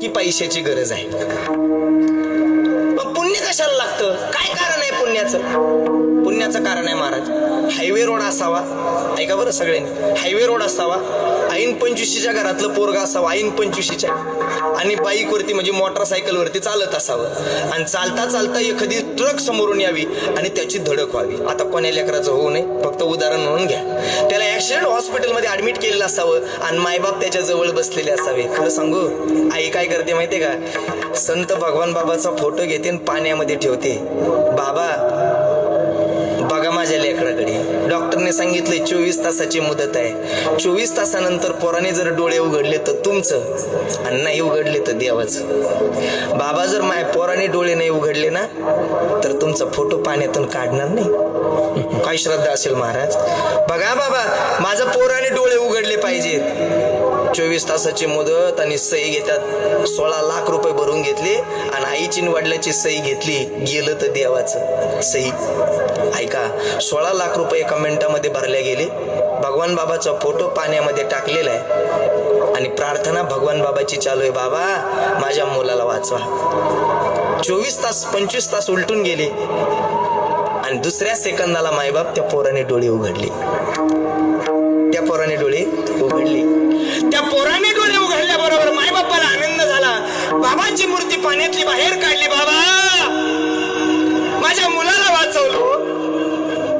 की पैशाची गरज आहे. मग पुण्य कशाला लागतं? काय कारण आहे पुण्याचं? पुण्याचं कारण आहे महाराज, हायवे रोड असावा. ऐका बरं सगळ्यांनी, हायवे रोड असावा, ऐन 25च्या घरातलं पोरगा असावं, ऐन 25च्या, आणि बाईकवरती म्हणजे मोटरसायकलवरती चालत असावं, आणि चालता चालता एखादी ट्रक समोरून यावी आणि त्याची धडक व्हावी. आता कोण्या लेकराचं होऊ नये, फक्त उदाहरण म्हणून घ्या. त्याला ऍक्सिडेंट हॉस्पिटलमध्ये ऍडमिट केलेलं असावं आणि मायबाप त्याच्या जवळ बसलेले असावे. खरं सांगू, आई काय करते माहितीये का? संत भगवान बाबाचा फोटो घेते आणि पाण्यामध्ये ठेवते. बाबा बघा माझ्या लेकराकडे, डॉक्टरने सांगितले 24 तासाची मुदत आहे. 24 तासानंतर पोराने जर डोळे उघडले तर तुमचं, आणि नाही उघडले तर देवाचं. बाबा जर पोराने डोळे नाही उघडले ना तर तुमचा फोटो पाण्यातून काढणार नाही. काय श्रद्धा असेल महाराज? बघा बाबा, माझा पोराने डोळे उघडले पाहिजेत. 24 तासाची मुदत आणि सही घेतात. 16 लाख रुपये भरून घेतले आणि आईची वडिलाची सही घेतली, गेलं तर देवाचं. सही ऐका, 16 लाख रुपये एका मिनिटामध्ये भरले गेले. भगवान बाबाचा फोटो पाण्यामध्ये टाकलेला आहे आणि प्रार्थना भगवान बाबाची चालू आहे, बाबा माझ्या मुलाला वाचवा. 24 तास 25 तास उलटून गेले आणि दुसऱ्या सेकंदाला मायबाप त्या पोराने डोळे उघडले. त्या पोराने डोळे उघडले. त्या पोराने डोळे उघडल्याबरोबर मायबापाला आनंद झाला. बाबाची मूर्ती पाण्यातली बाहेर काढली. बाबा माझ्या मुलाला वाचवलं.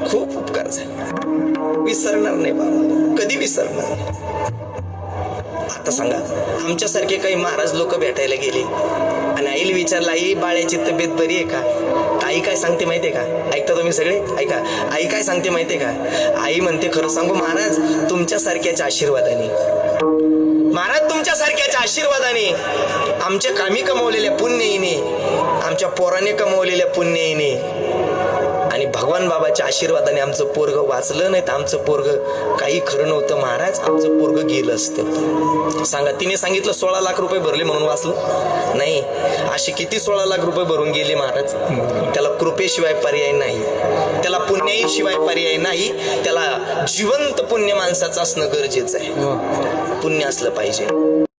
खूप उपकार झाले, विसरणार नाही बाबा, कधी विसरणार नाही. आता सांगा, आमच्यासारखे काही महाराज लोक भेटायला गेले आणि आईला विचारलं, आई बाळ्याची तब्येत बरी आहे का? आई काय सांगते माहितीये का? ऐकता तुम्ही सगळे? ऐका, आई काय सांगते माहितीये का? आई म्हणते, खरं सांगू महाराज, तुमच्यासारख्याच्या आशीर्वादाने, महाराज तुमच्यासारख्याच्या आशीर्वादाने, आमच्या कामी कमवलेल्या पुण्यईने, आमच्या पोराने कमवलेल्या पुण्यईने आणि भगवान बाबाच्या आशीर्वादाने आमचं पोरग वाचलं. नाही तर आमचं पोरग काही खरं नव्हतं महाराज, आमचं पोरग गेलं असतं. सांगा, तिने सांगितलं 16 लाख रुपये भरले म्हणून वाचलं? नाही. असे किती 16 लाख रुपये भरून गेले महाराज? त्याला कृपेशिवाय पर्याय नाही, त्याला पुण्याईशिवाय पर्याय नाही. त्याला जिवंत पुण्य माणसाचं असणं गरजेचं आहे. पुण्य असलं पाहिजे.